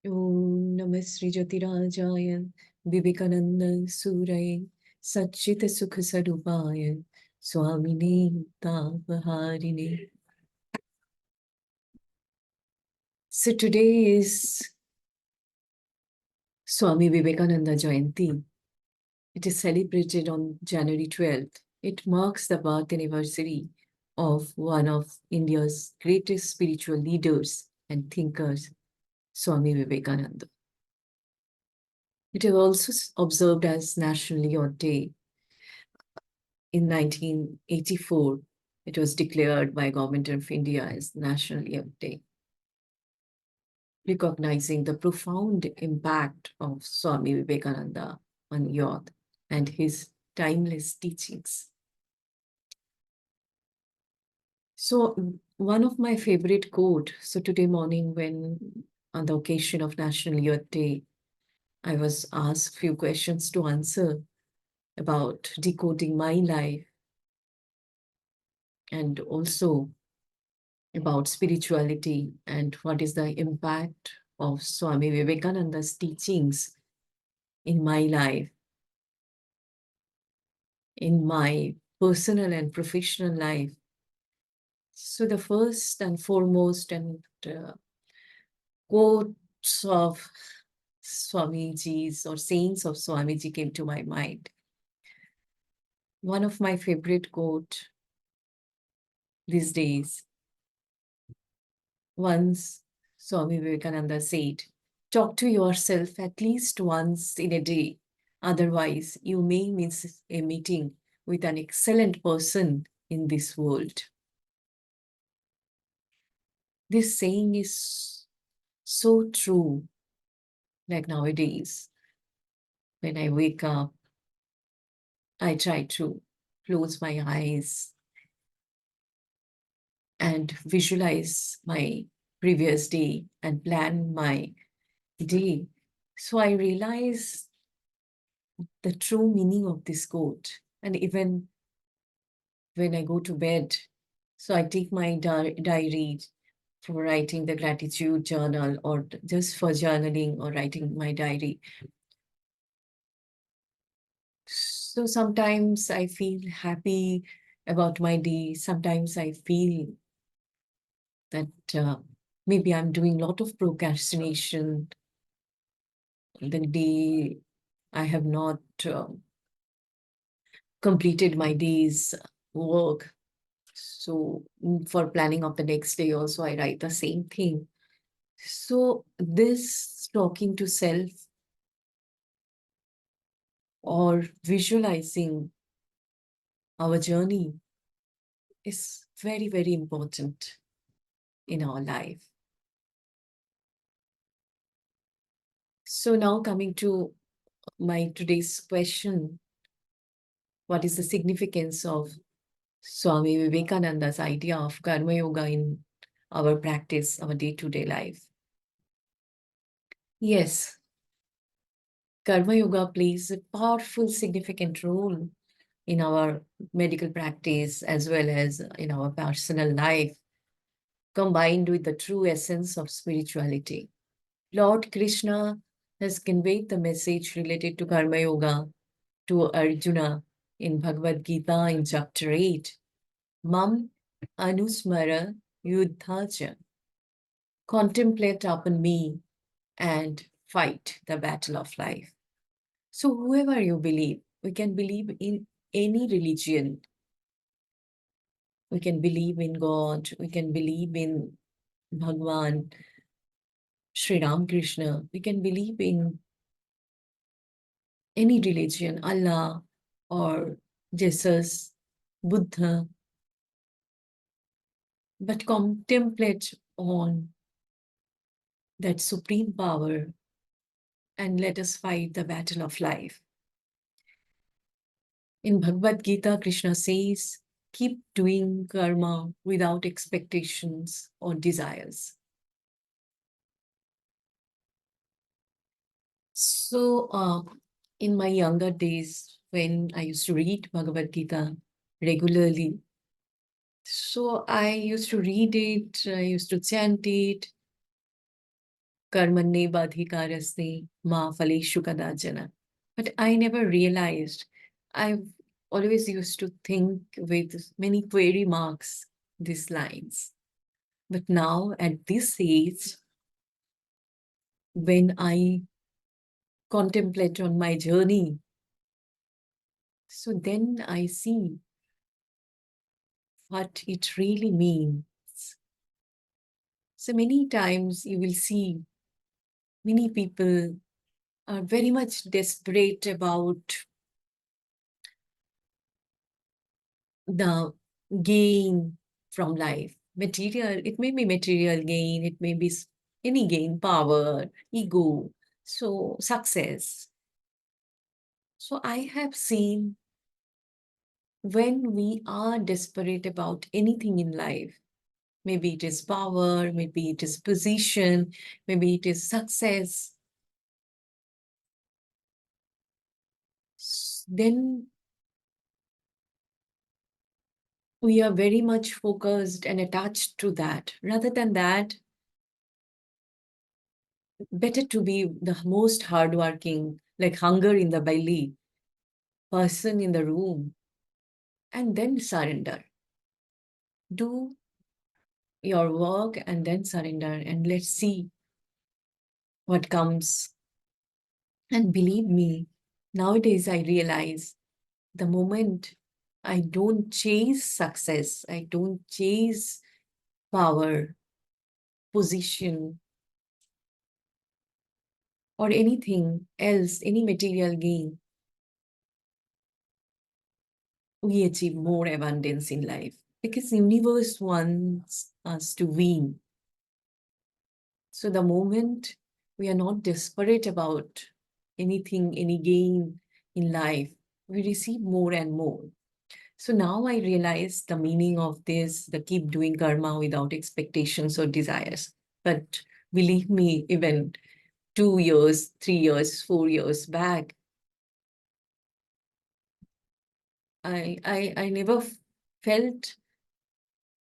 Om Namah Sri Jyotirajaya Vivekananda Suraye Satchita Sukha Sarupaya Swamine Tavaharine. So today is Swami Vivekananda Jayanti. It is celebrated on January 12th. It marks the birth anniversary of one of India's greatest spiritual leaders and thinkers, Swami Vivekananda. It is also observed as National Youth Day. In 1984, it was declared by Government of India as National Youth Day, recognizing the profound impact of Swami Vivekananda on youth and his timeless teachings. So one of my favorite quote, so today morning when on the occasion of National Youth Day, I was asked few questions to answer about decoding my life and also about spirituality and what is the impact of Swami Vivekananda's teachings in my life, in my personal and professional life. So the first and foremost and quotes of Swamiji's or sayings of Swamiji came to my mind. One of my favorite quote these days, once Swami Vivekananda said, talk to yourself at least once in a day. Otherwise, you may miss a meeting with an excellent person in this world. This saying is so true. Like nowadays, when I wake up, I try to close my eyes and visualize my previous day and plan my day. So I realize the true meaning of this quote. And even when I go to bed, so I take my diary for writing the gratitude journal or just for journaling or writing my diary. So sometimes I feel happy about my day. Sometimes I feel that maybe I'm doing a lot of procrastination. The day I have not completed my day's work. So for planning of the next day also, I write the same thing. So this talking to self or visualizing our journey is very, very important in our life. So now coming to my today's question, what is the significance of Swami Vivekananda's idea of Karma Yoga in our practice, our day-to-day life? Yes, Karma Yoga plays a powerful, significant role in our medical practice as well as in our personal life, combined with the true essence of spirituality. Lord Krishna has conveyed the message related to Karma Yoga to Arjuna in Bhagavad Gita in chapter 8. Mam anusmara yuddhacha. Contemplate upon me and fight the battle of life. So whoever you believe, we can believe in any religion. We can believe in God, we can believe in Bhagwan, Sri Ram Krishna, we can believe in any religion, Allah or Jesus, Buddha, but contemplate on that supreme power and let us fight the battle of life. In Bhagavad Gita, Krishna says, keep doing karma without expectations or desires. So, in my younger days, when I used to read Bhagavad Gita regularly, so I used to read it, I used to chant it, Karmanne badhikaraste ma phaleshu kadachana. But I never realized. I've always used to think with many query marks these lines. But now at this age, when I contemplate on my journey, so then I see what it really means. So many times you will see many people are very much desperate about the gain from life. Material, it may be material gain, it may be any gain, power, ego, so success. So I have seen when we are desperate about anything in life, maybe it is power, maybe it is position, maybe it is success, then we are very much focused and attached to that. Rather than that, better to be the most hardworking, like hunger in the belly, person in the room, and then surrender. Do your work and then surrender, and let's see what comes. And believe me, nowadays I realize the moment I don't chase success, I don't chase power, position, or anything else, any material gain, we achieve more abundance in life because universe wants us to win. So the moment we are not desperate about anything, any gain in life, we receive more and more. So now I realize the meaning of this, the keep doing karma without expectations or desires. But believe me, even 2 years, 3 years, 4 years back, I never felt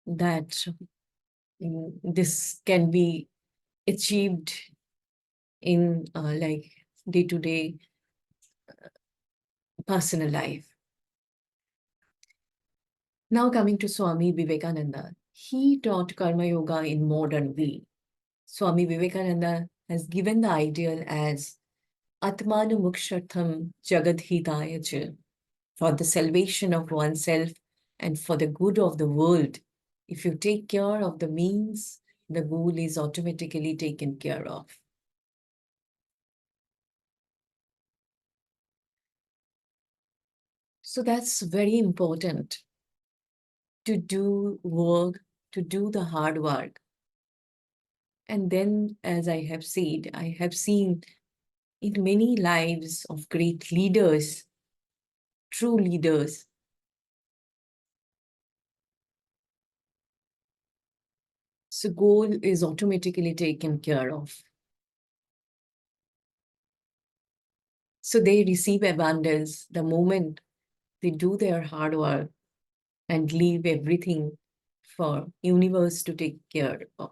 that this can be achieved in like day-to-day personal life. Now coming to Swami Vivekananda, he taught karma yoga in modern way. Swami Vivekananda has given the ideal as Atmanu Mukshatham Jagadhitaya cha, for the salvation of oneself and for the good of the world. If you take care of the means, the goal is automatically taken care of. So that's very important to do work, to do the hard work. And then, as I have said, I have seen in many lives of great leaders, true leaders, so goal is automatically taken care of. So they receive abundance the moment they do their hard work and leave everything for universe to take care of.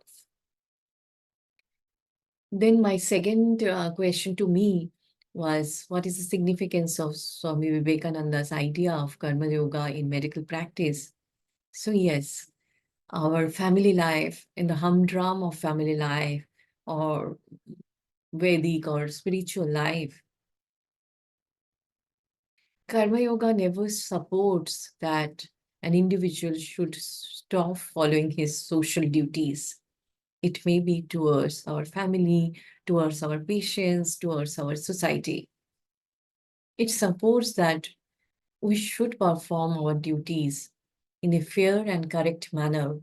Then my second question to me was, what is the significance of Swami Vivekananda's idea of karma yoga in medical practice? So yes, our family life, in the humdrum of family life, or Vedic or spiritual life, karma yoga never supports that an individual should stop following his social duties. It may be towards our family, towards our patients, towards our society. It supports that we should perform our duties in a fair and correct manner.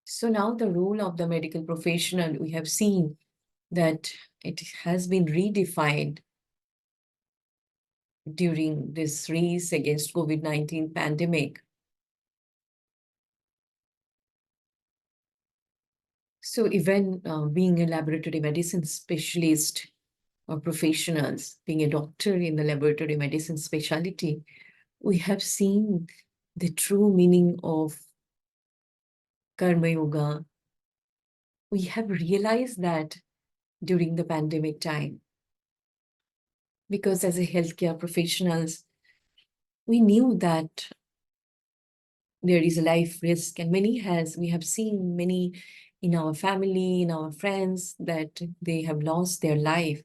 So now the role of the medical professional, we have seen that it has been redefined during this race against COVID-19 pandemic. So even being a laboratory medicine specialist or professionals, being a doctor in the laboratory medicine specialty, we have seen the true meaning of karma yoga we have realized that during the pandemic time, because as a healthcare professionals, we knew that there is a life risk, and we have seen many in our family, in our friends, that they have lost their life.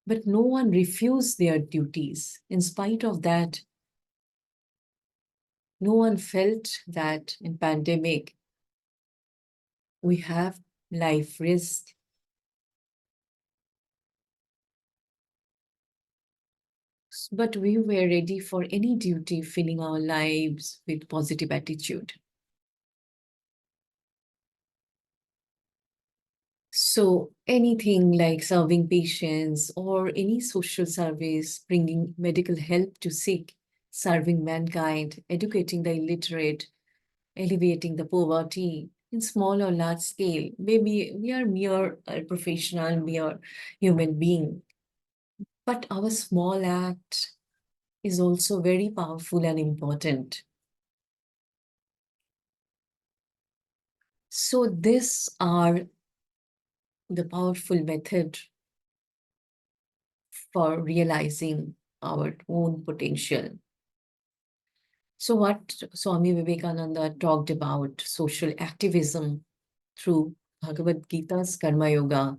But no one refused their duties. In spite of that, no one felt that in pandemic we have life risk. But we were ready for any duty, filling our lives with positive attitude. So anything like serving patients or any social service, bringing medical help to sick, serving mankind, educating the illiterate, alleviating the poverty in small or large scale. Maybe we are mere professional, mere human being, but our small act is also very powerful and important. So these are the powerful method for realizing our own potential. So what Swami Vivekananda talked about social activism through Bhagavad Gita's Karma Yoga,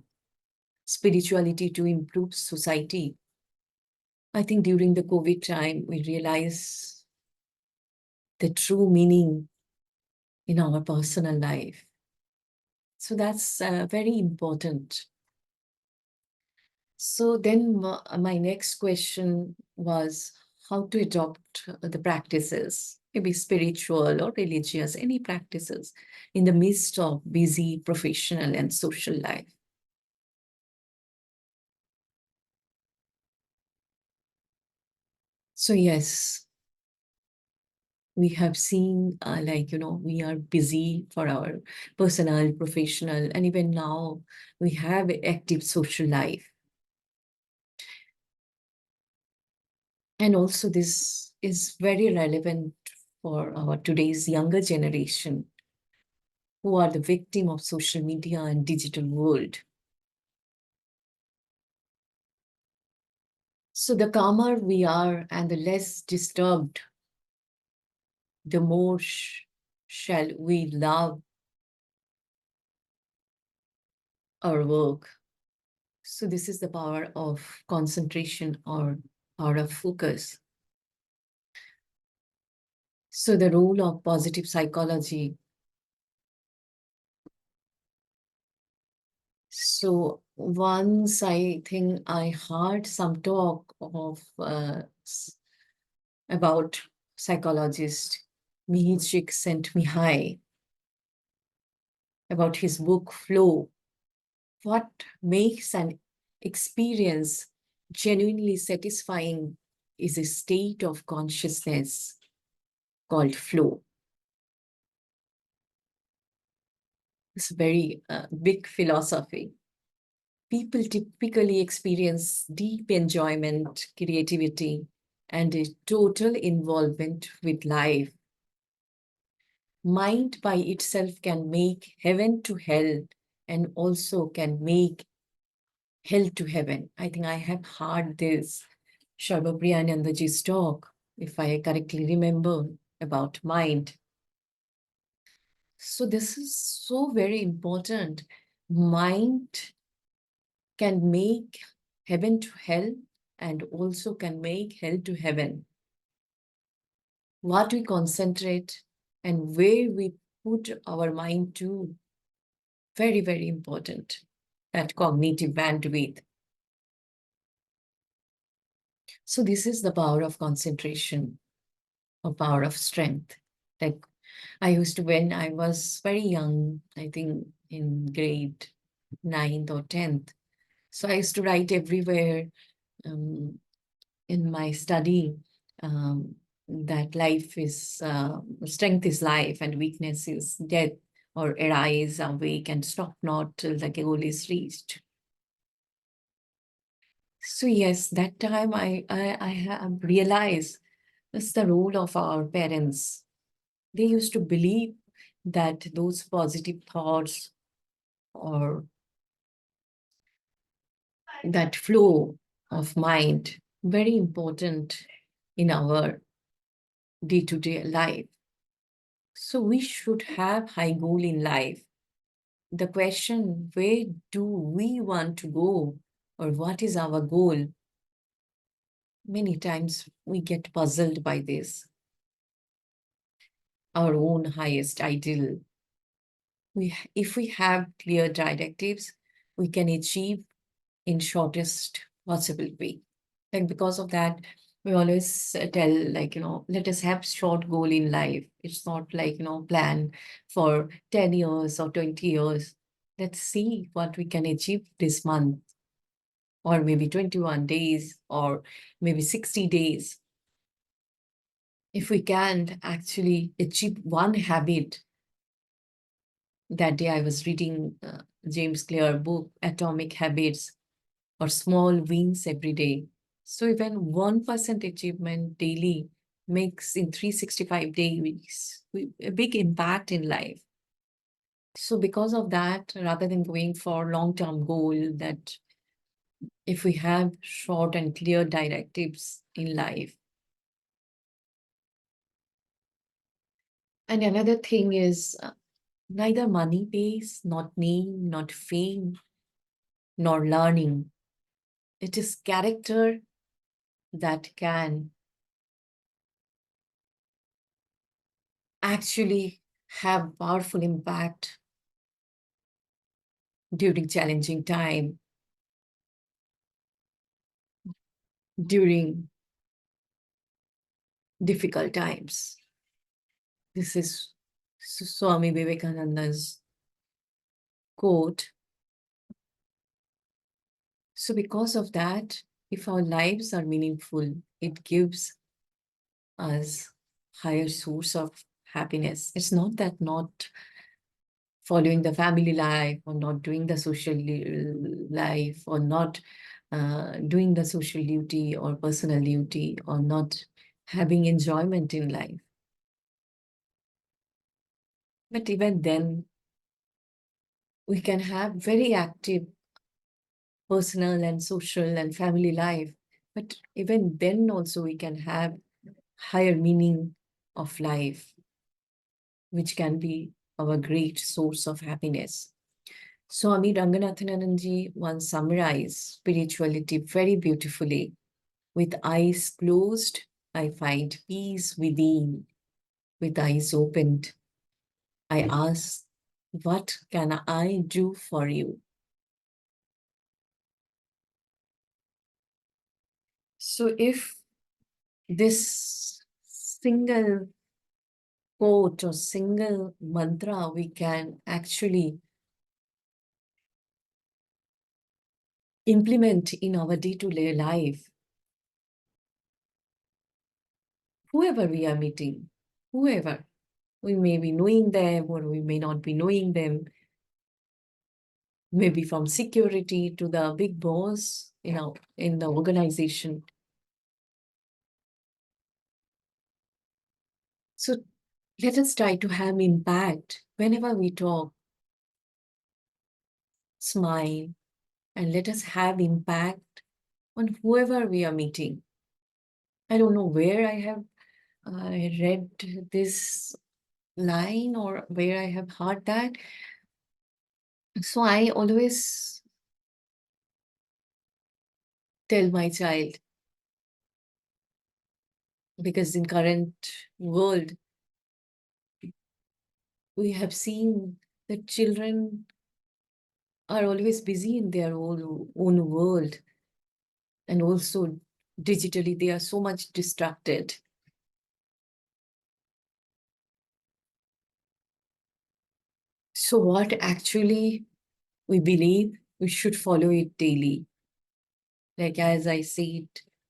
spirituality to improve society. I think during the COVID time, we realize the true meaning in our personal life. So that's very important. So then my next question was how to adopt the practices, maybe spiritual or religious, any practices in the midst of busy professional and social life. So yes, we have seen we are busy for our personal, professional, and even now we have active social life. And also this is very relevant for our today's younger generation who are the victim of social media and digital world. So the calmer we are and the less disturbed, the more shall we love our work. So this is the power of concentration or power of focus. So the role of positive psychology. So once I think I heard some talk of about psychologist Mihi Csikszentmihalyi about his book Flow. What makes an experience genuinely satisfying is a state of consciousness called flow. It's a very big philosophy. People typically experience deep enjoyment, creativity, and a total involvement with life. Mind by itself can make heaven to hell and also can make hell to heaven. I think I have heard this Sarvapriyanandaji's talk, if I correctly remember, about mind. So this is so very important. Mind can make heaven to hell and also can make hell to heaven. What we concentrate and where we put our mind to, very, very important. That cognitive bandwidth. So this is the power of concentration, or power of strength. Like I used to, when I was very young, I think in grade 9th or 10th. So I used to write everywhere um, in my study that life is, strength is life and weakness is death, or arise, awake, and stop not till the goal is reached. So yes, that time I have realized that's the role of our parents. They used to believe that those positive thoughts or that flow of mind, very important in our day-to-day life. So we should have high goal in life. The question, where do we want to go or what is our goal? Many times we get puzzled by this, our own highest ideal. If we have clear directives, we can achieve in shortest possible way. Like because of that, we always tell, like, let us have short goal in life. It's not like, plan for 10 years or 20 years. Let's see what we can achieve this month, or maybe 21 days, or maybe 60 days. If we can actually achieve one habit. That day I was reading James Clear book, Atomic Habits, or small wins every day. So even 1% achievement daily makes in 365 days a big impact in life. So because of that, rather than going for long-term goal, that if we have short and clear directives in life. And another thing is neither money pays, not name, not fame, nor learning. It is character that can actually have powerful impact during challenging time, during difficult times. This is Swami Vivekananda's quote. So because of that, if our lives are meaningful, it gives us higher source of happiness. It's not that not following the family life or not doing the social life or not doing the social duty or personal duty or not having enjoyment in life. But even then, we can have very active personal and social and family life. But even then also we can have higher meaning of life, which can be our great source of happiness. Swami Ranganathananji once summarized spirituality very beautifully. With eyes closed, I find peace within. With eyes opened, I ask, what can I do for you? So if this single quote or single mantra we can actually implement in our day-to-day life, whoever we are meeting, whoever, we may be knowing them or we may not be knowing them, maybe from security to the big boss, in the organization. So let us try to have impact whenever we talk, smile, and let us have impact on whoever we are meeting. I don't know where I have read this line or where I have heard that. So I always tell my child, because in current world, we have seen that children are always busy in their own world, and also digitally they are so much distracted. So what actually we believe, we should follow it daily. Like as I said,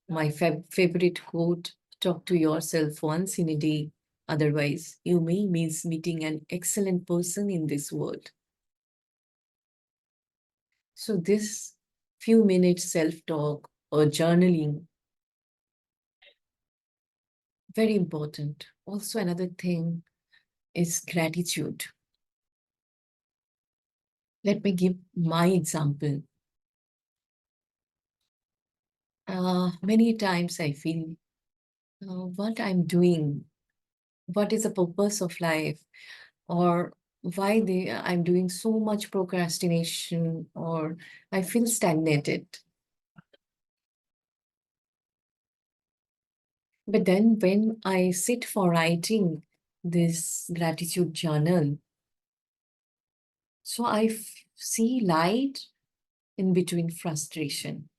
my favorite quote, talk to yourself once in a day. Otherwise, you may miss meeting an excellent person in this world. So this few minutes self-talk or journaling, very important. Also another thing, is gratitude. Let me give my example. Many times I feel what I'm doing, what is the purpose of life, or I'm doing so much procrastination, or I feel stagnated. But then when I sit for writing this gratitude journal, so see light in between frustration.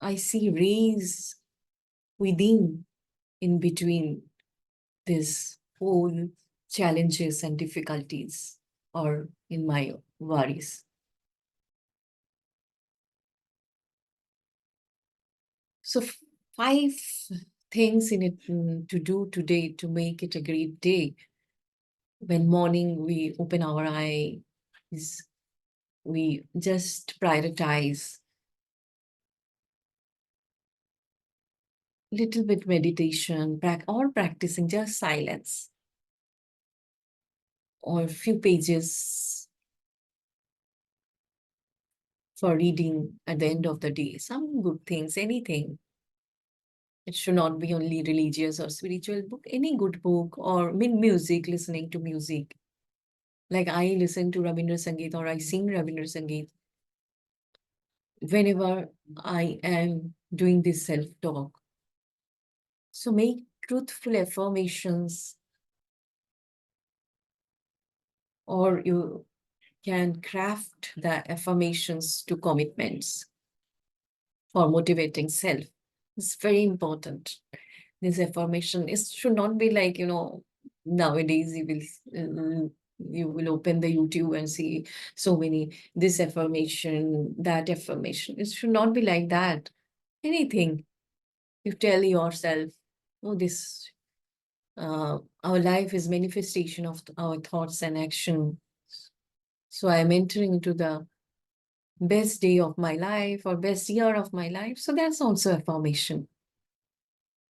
I see rays within in between this whole challenges and difficulties or in my worries. So, five things in it to do today to make it a great day. When morning we open our eyes, we just prioritize little bit meditation, or practicing just silence, or few pages for reading at the end of the day. Some good things, anything. It should not be only religious or spiritual book, any good book, or music, listening to music. Like I listen to Rabindra Sangeet or I sing Rabindra Sangeet whenever I am doing this self-talk. So make truthful affirmations, or you can craft the affirmations to commitments for motivating self. It's very important. This affirmation should not be like, nowadays you will open the YouTube and see so many this affirmation, that affirmation. It should not be like that. Anything you tell yourself, oh, this our life is manifestation of our thoughts and action. So I am entering into the best day of my life or best year of my life. So that's also affirmation.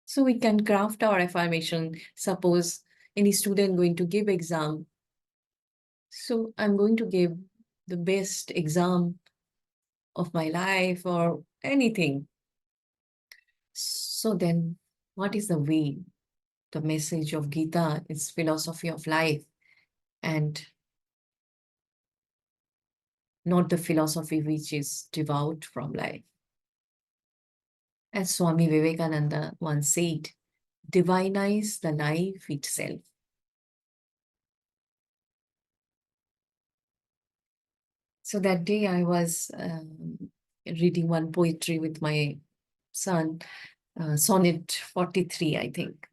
So we can craft our affirmation. Suppose any student going to give exam. So I'm going to give the best exam of my life or anything. So then what is the way? The message of Gita is philosophy of life and not the philosophy which is devout from life. As Swami Vivekananda once said, divinize the life itself. So that day I was reading one poetry with my son, Sonnet 43, I think.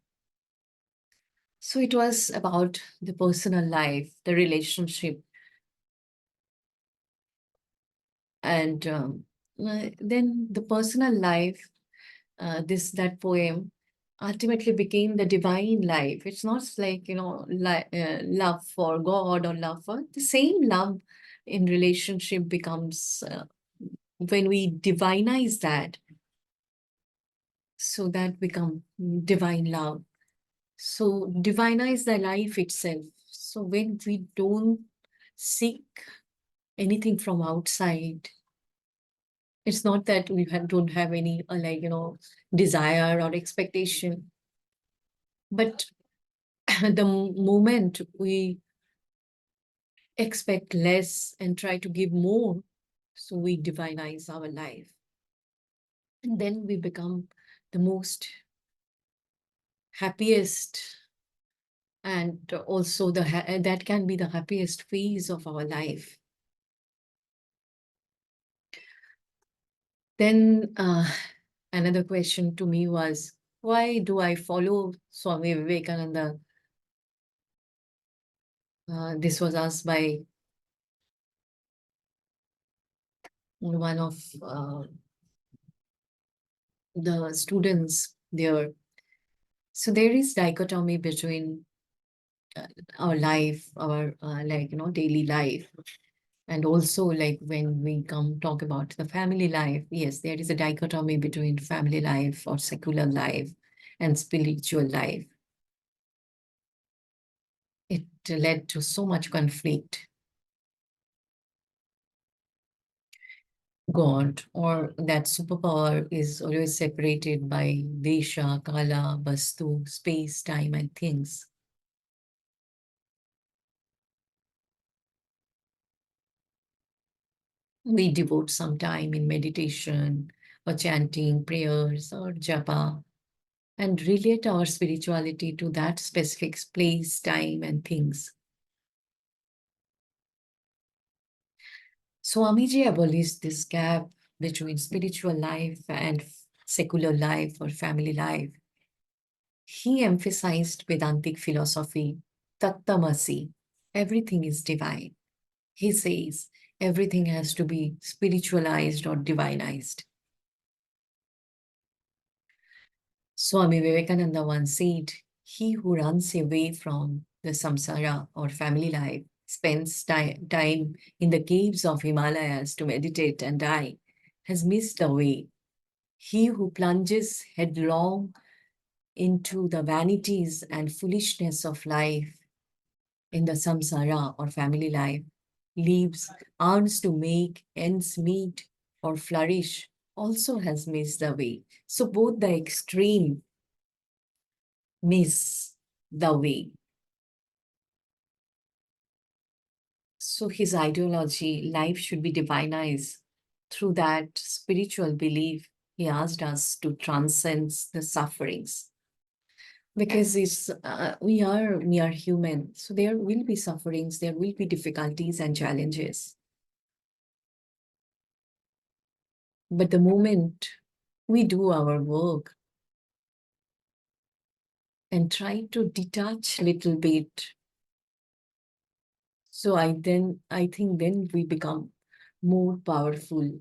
So it was about the personal life, the relationship. And then the personal life, that poem ultimately became the divine life. It's not like, love for God or love for the same love in relationship becomes when we divinize that. So that become divine love. So divinize the life itself. So when we don't seek anything from outside, it's not that we don't have any desire or expectation, but the moment we expect less and try to give more, so we divinize our life. And then we become the most happiest, and also that can be the happiest phase of our life. Then another question to me was, why do I follow Swami Vivekananda? This was asked by one of the students there. So there is dichotomy between uh, our life, our daily life, and also like when we come talk about the family life. Yes, there is a dichotomy between family life or secular life and spiritual life. it led to so much conflict. God or that superpower is always separated by Desha, Kala, Vastu, space, time, and things. We devote some time in meditation or chanting prayers or japa and relate our spirituality to that specific place, time, and things. Swamiji abolished this gap between spiritual life and secular life or family life. He emphasized Vedantic philosophy, Tattamasi, everything is divine. He says everything has to be spiritualized or divinized. Swami Vivekananda once said, he who runs away from the samsara or family life spends time in the caves of Himalayas to meditate and die, has missed the way. He who plunges headlong into the vanities and foolishness of life in the samsara or family life leaves earns to make ends meet or flourish also has missed the way. So both the extreme miss the way. So his ideology, life should be divinized. Through that spiritual belief, he asked us to transcend the sufferings. Because we are human, so there will be sufferings, there will be difficulties and challenges. But the moment we do our work and try to detach little bit, so I think then we become more powerful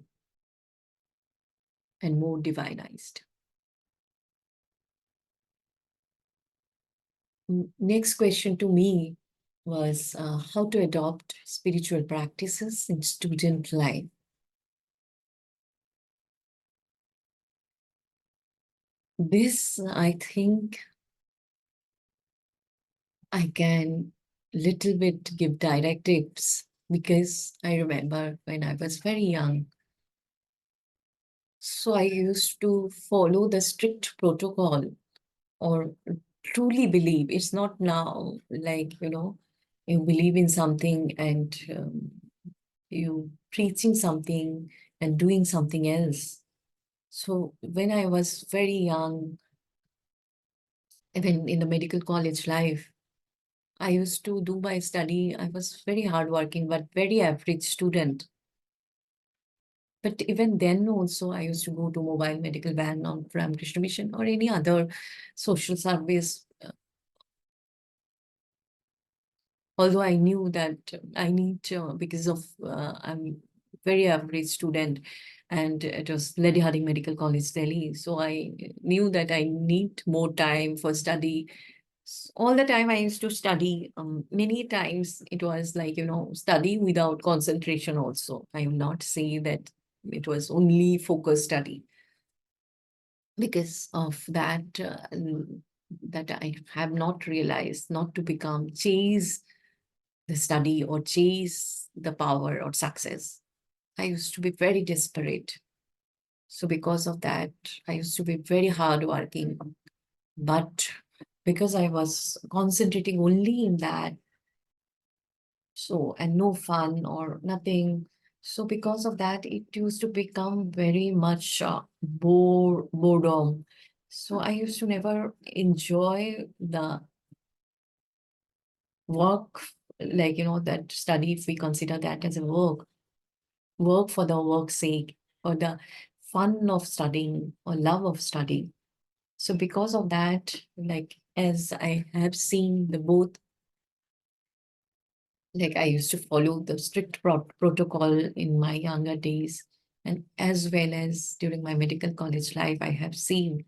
and more divinized. Next question to me was how to adopt spiritual practices in student life. This, I think, I can little bit give directives because I remember when I was very young. So I used to follow the strict protocol or truly believe. It's not now like, you believe in something and you preaching something and doing something else. So when I was very young, even in the medical college life, I used to do my study. I was very hardworking, but very average student. But even then also, I used to go to mobile medical van on Ramakrishna Mission or any other social service. Although I knew that I need because of I'm very average student, and it was Lady Harding Medical College, Delhi. So I knew that I need more time for study. All the time I used to study. Many times it was like, study without concentration also. I will not say that it was only focused study because of that, that I have not realized not to become chase the study or chase the power or success. I used to be very desperate. So because of that, I used to be very hardworking. But because I was concentrating only in that, so and no fun or nothing. So because of that, it used to become very much boredom. So I used to never enjoy the work, like that study, if we consider that as a work for the work's sake, or the fun of studying or love of studying. So because of that, like as I have seen the both, like I used to follow the strict protocol in my younger days, and as well as during my medical college life, I have seen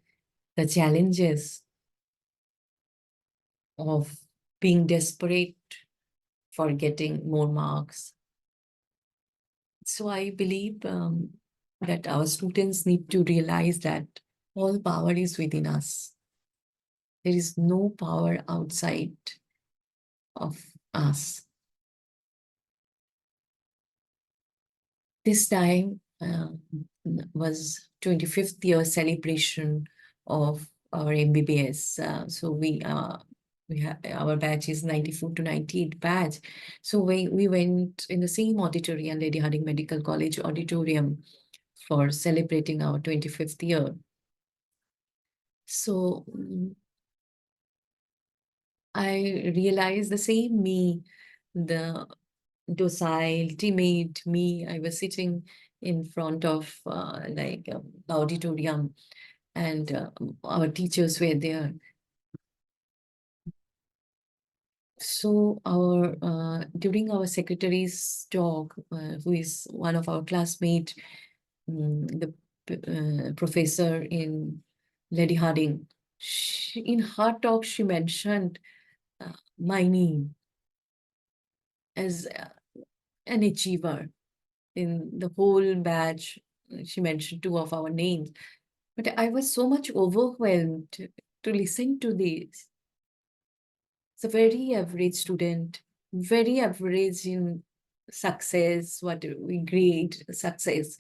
the challenges of being desperate for getting more marks. So I believe that our students need to realize that all power is within us. There is no power outside. of us. This time was 25th year celebration of our MBBS. So we have our batch is 94 to 98 batch. So we went in the same auditorium, Lady Harding Medical College auditorium, for celebrating our 25th year. So I realized the same me, the docile, timid me. I was sitting in front of the auditorium, and our teachers were there. So our during our secretary's talk, who is one of our classmate, the professor in Lady Harding, in her talk she mentioned my name as an achiever in the whole batch. She mentioned two of our names, but I was so much overwhelmed to listen to this. It's a very average student, very average in success, what we grade success.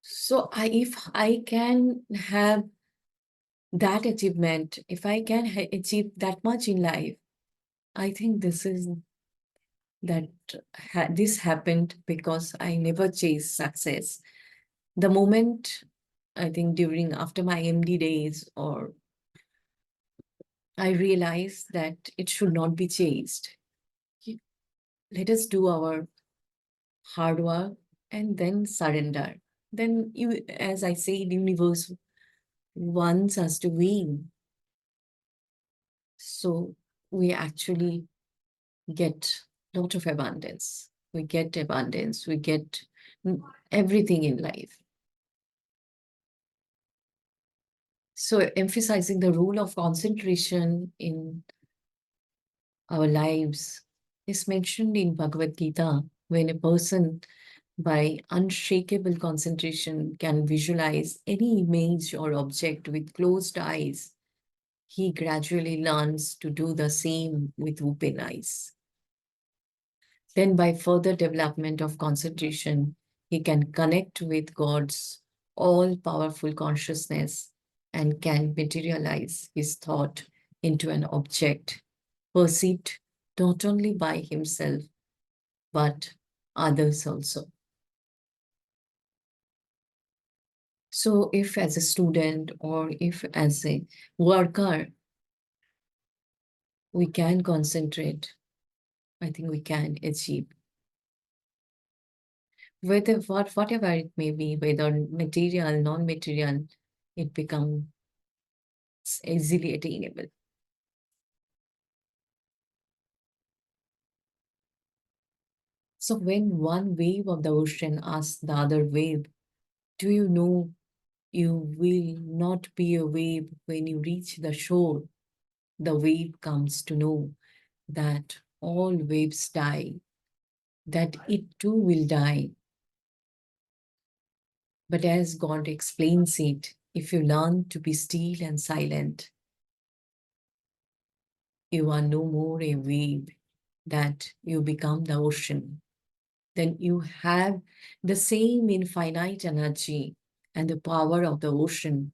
So if I can have that achievement, if I can achieve that much in life, I think this happened because I never chased success. The moment, I think after my MD days, or I realized that it should not be chased. Let us do our hard work and then surrender. Then as I said, universe wants us to win. So we actually get lot of abundance. We get abundance. We get everything in life. So emphasizing the role of concentration in our lives is mentioned in Bhagavad Gita, when a person by unshakable concentration can visualize any image or object with closed eyes, he gradually learns to do the same with open eyes. Then by further development of concentration, he can connect with God's all-powerful consciousness and can materialize his thought into an object perceived not only by himself, but others also. So if as a student or if as a worker, we can concentrate, I think we can achieve. Whatever it may be, whether material, non-material, it becomes easily attainable. So when one wave of the ocean asks the other wave, do you know you will not be a wave when you reach the shore? The wave comes to know that all waves die, that it too will die. But as God explains it, if you learn to be still and silent, you are no more a wave, that you become the ocean. Then you have the same infinite energy and the power of the ocean.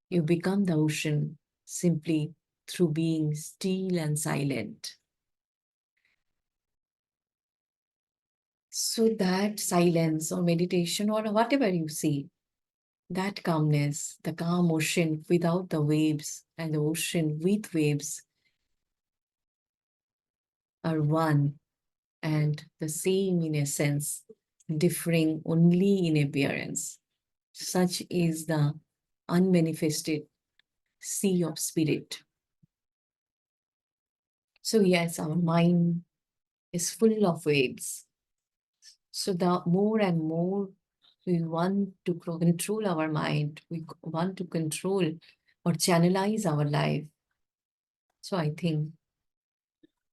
You become the ocean simply through being still and silent. So that silence or meditation or whatever you see, that calmness, the calm ocean without the waves and the ocean with waves are one and the same in essence, differing only in appearance. Such is the unmanifested sea of spirit. So yes, our mind is full of waves. So the more and more we want to control our mind, we want to control or channelize our life. So I think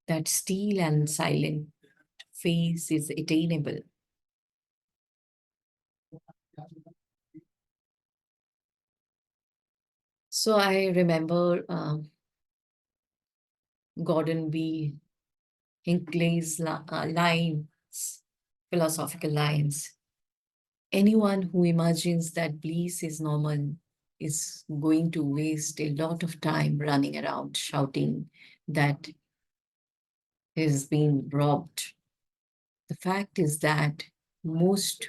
that still and silent phase is attainable. So I remember Gordon B. Hinckley's lines, philosophical lines. Anyone who imagines that bliss is normal is going to waste a lot of time running around shouting that is being robbed. The fact is that most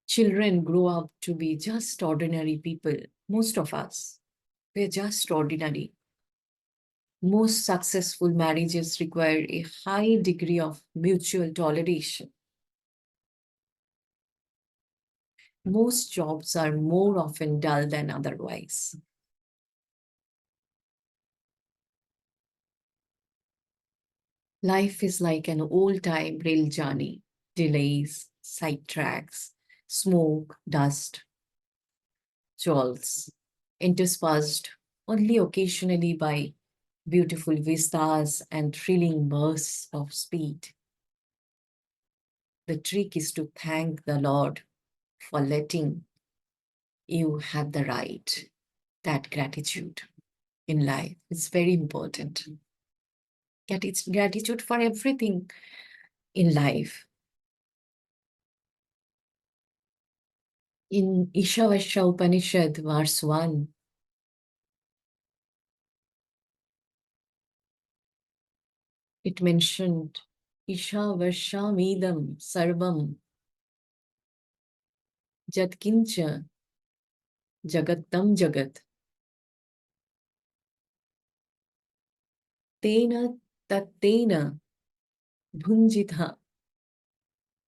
children grow up to be just ordinary people. Most of us, we're just ordinary. Most successful marriages require a high degree of mutual toleration. Most jobs are more often dull than otherwise. Life is like an old-time rail journey. Delays, sidetracks, smoke, dust, jolts, interspersed only occasionally by beautiful vistas and thrilling bursts of speed. The trick is to thank the Lord for letting you have the right. That gratitude in life is very important. Gratitude for everything in life. In Ishavasya Upanishad, verse 1, it mentioned Ishavashamidam sarvam jatkincha jagattam jagat tena tattena bhunjitha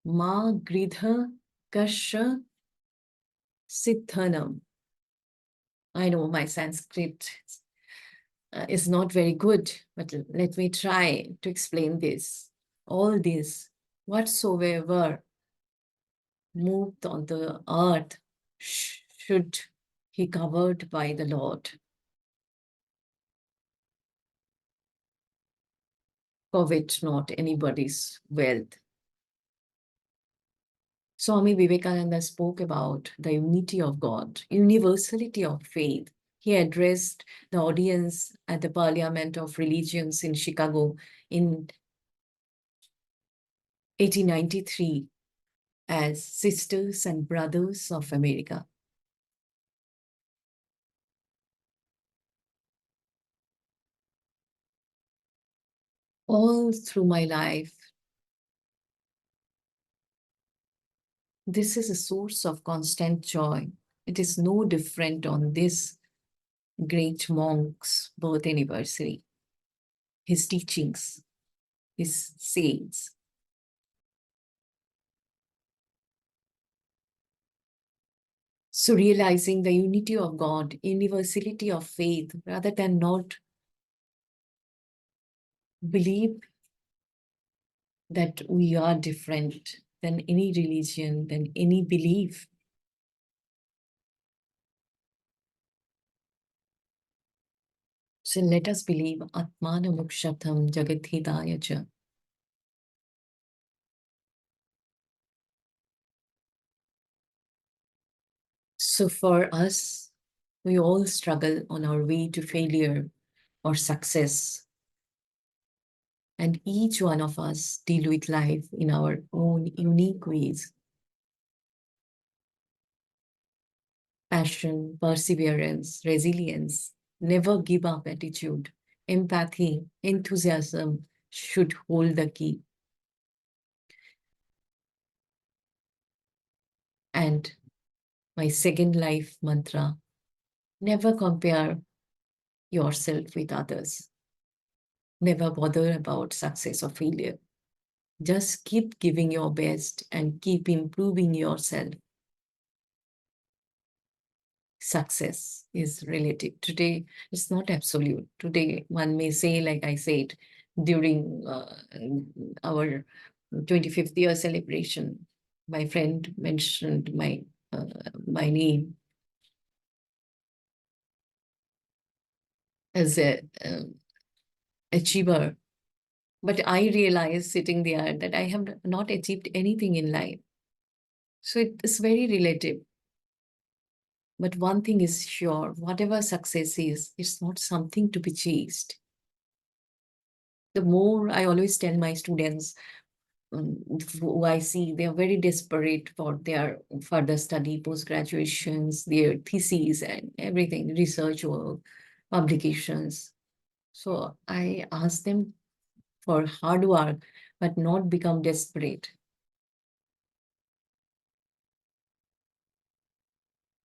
ma gridha kasha siddhanam. I know my Sanskrit is not very good, but let me try to explain this. All this, whatsoever moved on the earth should be covered by the Lord. Covet not anybody's wealth. Swami Vivekananda spoke about the unity of God, universality of faith. He addressed the audience at the Parliament of Religions in Chicago in 1893 as Sisters and Brothers of America. All through my life, this is a source of constant joy. It is no different on this great monk's birth anniversary. His teachings, his sayings. So realizing the unity of God, universality of faith, rather than not believe that we are different than any religion, than any belief. So let us believe Atmana Mukshatam Jagathidaya Cha. So for us, we all struggle on our way to failure or success. And each one of us deal with life in our own unique ways. Passion, perseverance, resilience, never give up attitude, empathy, enthusiasm should hold the key. And my second life mantra, never compare yourself with others. Never bother about success or failure. Just keep giving your best and keep improving yourself. Success is relative. Today, it's not absolute. Today, one may say, like I said, during our 25th year celebration, my friend mentioned my name as a achiever. But I realized sitting there that I have not achieved anything in life. So it is very relative. But one thing is sure, whatever success is, it's not something to be chased. The more I always tell my students, who I see, they are very desperate for their further study, post graduations, their theses, and everything, research work, publications. So I ask them for hard work, but not become desperate.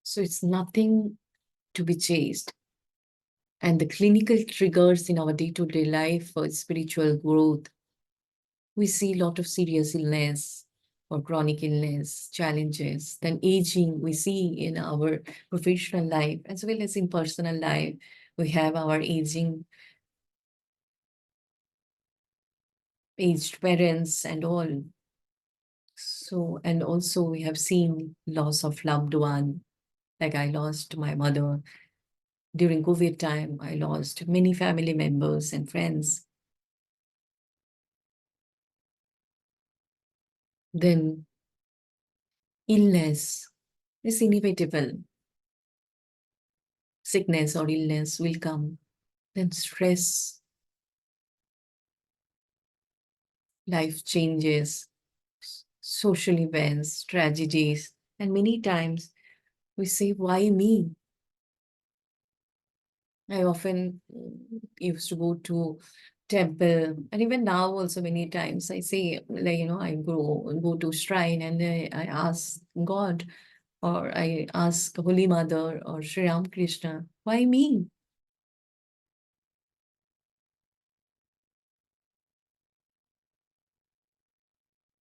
So it's nothing to be chased. And the clinical triggers in our day to day life for spiritual growth, we see a lot of serious illness or chronic illness challenges. Then aging, we see in our professional life as well as in personal life. We have our aged parents and all. So, and also we have seen loss of loved one. Like I lost my mother during COVID time. I lost many family members and friends. Then illness is inevitable. Sickness or illness will come. Then stress, life changes, social events, tragedies. And many times we say, why me? I often used to go to temple, and even now also many times I say, like, I go to shrine and I ask God, or I ask Holy Mother or Sri Ramakrishna, why me?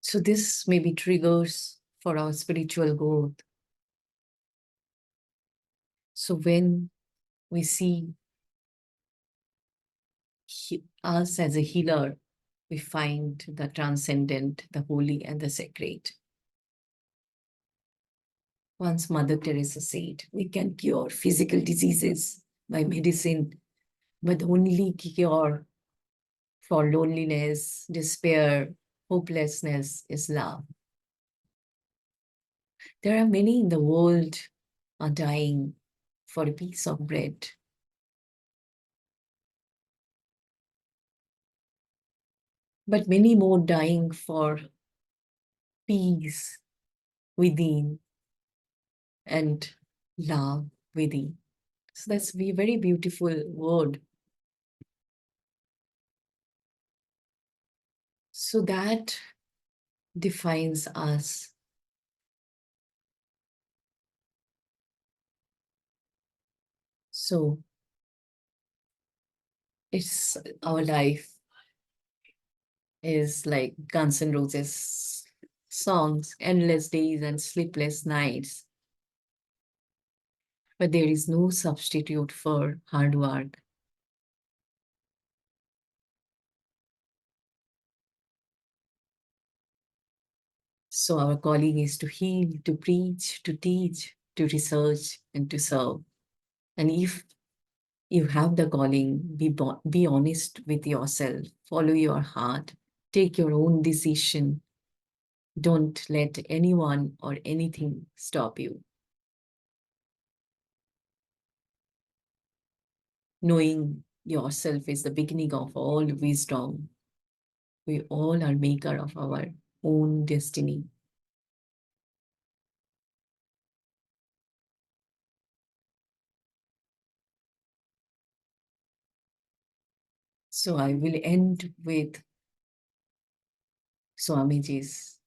So this may be triggers for our spiritual growth. So when we see us as a healer, we find the transcendent, the holy, and the sacred. Once Mother Teresa said, we can cure physical diseases by medicine, but the only cure for loneliness, despair, hopelessness is love. There are many in the world are dying for a piece of bread. But many more dying for peace within and love within. So that's a very beautiful word. So that defines us. So it's our life is like Guns N' Roses songs, endless days and sleepless nights. But there is no substitute for hard work. So our calling is to heal, to preach, to teach, to research, and to serve. And if you have the calling, be honest with yourself, follow your heart, take your own decision. Don't let anyone or anything stop you. Knowing yourself is the beginning of all wisdom. We all are maker of our own destiny. So I will end with Swamiji's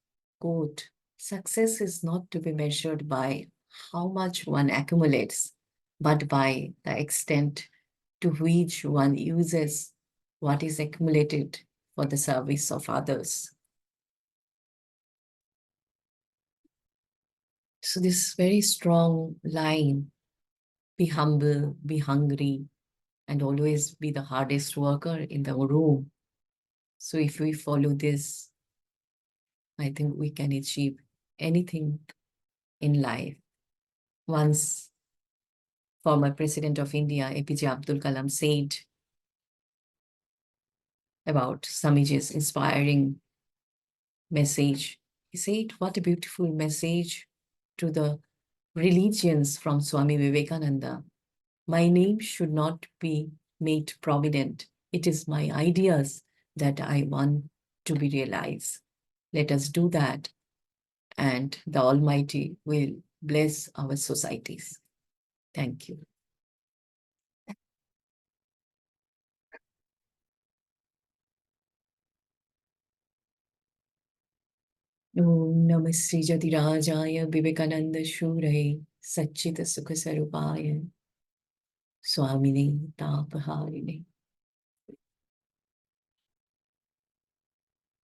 quote: success is not to be measured by how much one accumulates, but by the extent to which one uses what is accumulated for the service of others. So, this very strong line: be humble, be hungry, and always be the hardest worker in the room. So, if we follow this, I think we can achieve anything in life. Once former President of India, APJ Abdul Kalam, said about Samiji's inspiring message. He said, what a beautiful message to the religions from Swami Vivekananda. My name should not be made prominent. It is my ideas that I want to be realized. Let us do that, and the Almighty will bless our societies. Thank you. Om Namah Sri Jatirajaya Vivekananda Shuraya Satchita Sukha Sarupaya Swamine Tapaharine